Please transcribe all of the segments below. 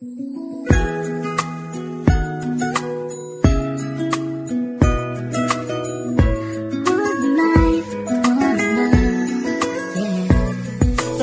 Sa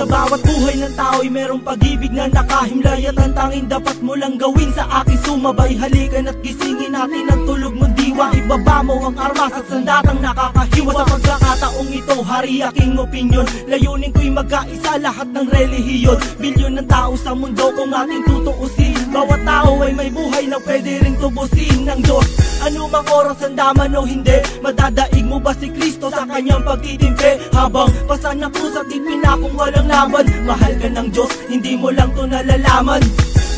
bawat buhay ng tao'y merong pag-ibig na nakahimlay, at ang tanging dapat mo lang gawin sa aking sumabay. Halikan at gisingin natin ang tulog mong diwa. Ibaba mo ang armas at sandatang nakakahiwa. Sa pagkakataong ito, hari aking opinyon. Layunin ko'y magkaisa lahat ng relihiyon. Bilyon ng tao sa mundo kung ating tutuusin. Bawat tao ay may buhay na pwede ring tubusin ng Diyos. Ano mang oras ang daman o hindi, madadaig mo ba si Kristo sa kanyang pagtitimpe? Habang pasan ng krus at ipinakong walang laban, mahal ka ng Diyos, hindi mo lang to nalalaman.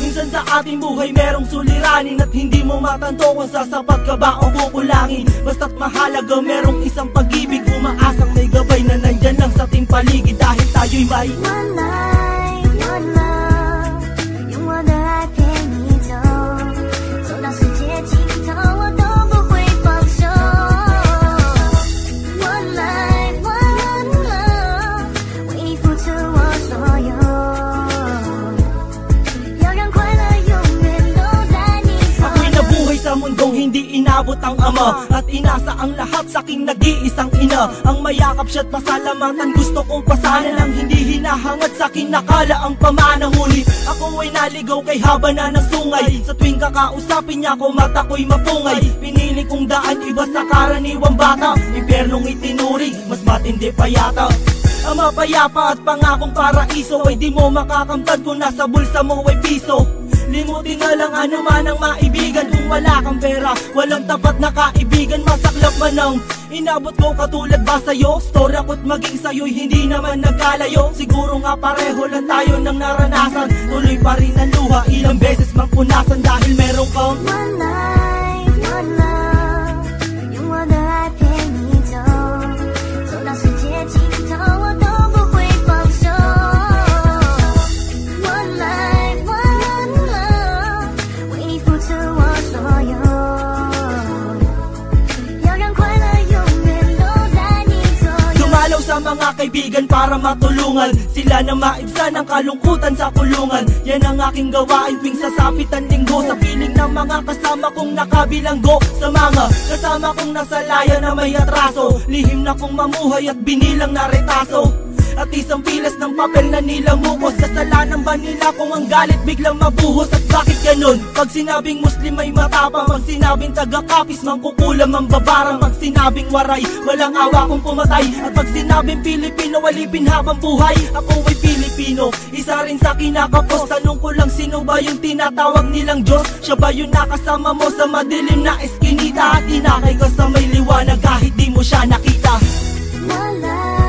Minsan sa ating buhay merong suliranin, at hindi mo matanto kung sasapat ka ba o kukulangin. Basta't mahalaga merong isang pag-ibig, umaasang may gabay na nandyan lang sa ating paligid. Dahil tayo'y may one life, one love， 用我的爱陪你走，走到世界尽头我都不会放手。One life, one love， 为你付出我所有，要让快乐永远都在你左右。 Ako'y nabuhay sa mundong hindi inabot ang ama, at inasa ang lahat sa aking nag-iisang ina. Ang mayakap siya't pasalamatan, gusto kong pasanan ang hindi hinahangad sa akin nakala ang pamana. Ngunit ako ay naligaw kay haba na ng sungay. Sa tuwing kakausapin niya ko, mata ko'y mapungay. Pinili kong daan iba sa karaniwang bata, impyernong itinuring, mas matindi pa yata. Ang mapayapa at pangakong paraiso ay di mo makakamtad kung nasa bulsa mo ay piso. Limutin na lang ano man ang maibigan. Kung wala kang pera, walang tapat na kaibigan. Masaklap man ang inabot ko katulad ba sa'yo? Story ako't maging sa'yo'y hindi naman nagkalayo. Siguro nga pareho lang tayo ng naranasan. Tuloy pa rin ang luha, ilang beses mang punasan. Dahil meron kang one life, one love， 用我的爱陪你走，走到世界尽头我都不会放手。One life, one love， 为你付出我所有，要让快乐永远都在你左右。 dumalaw sa mga kaibigan para matulungan sila na maibsan ang kalungkutan sa kulungan. Yan ang aking gawain tuwing sasapit ang linggo, sa piling ng mga kasama kong nakabilanggo. Sa mga kasama kong nasa laya na may atraso, lihim na kong mamuhay at binilang na retaso. At isang pilas ng papel na nilamukos. Kasalanan ba nila kung ang galit biglang mabuhos? At bakit ganun? Pag sinabing Muslim ay matapang, pag sinabing taga-kapis mangkukulam ang babarang, pag sinabing waray walang awa kung pumatay, at pag sinabing Pilipino walipin habang buhay. Ako ay Pilipino, isa rin sa kinakapos. Tanong ko lang, sino ba yung tinatawag nilang Diyos? Siya ba yung nakasama mo sa madilim na eskinita, at inakay ka sa may liwanag kahit di mo siya nakita? One life.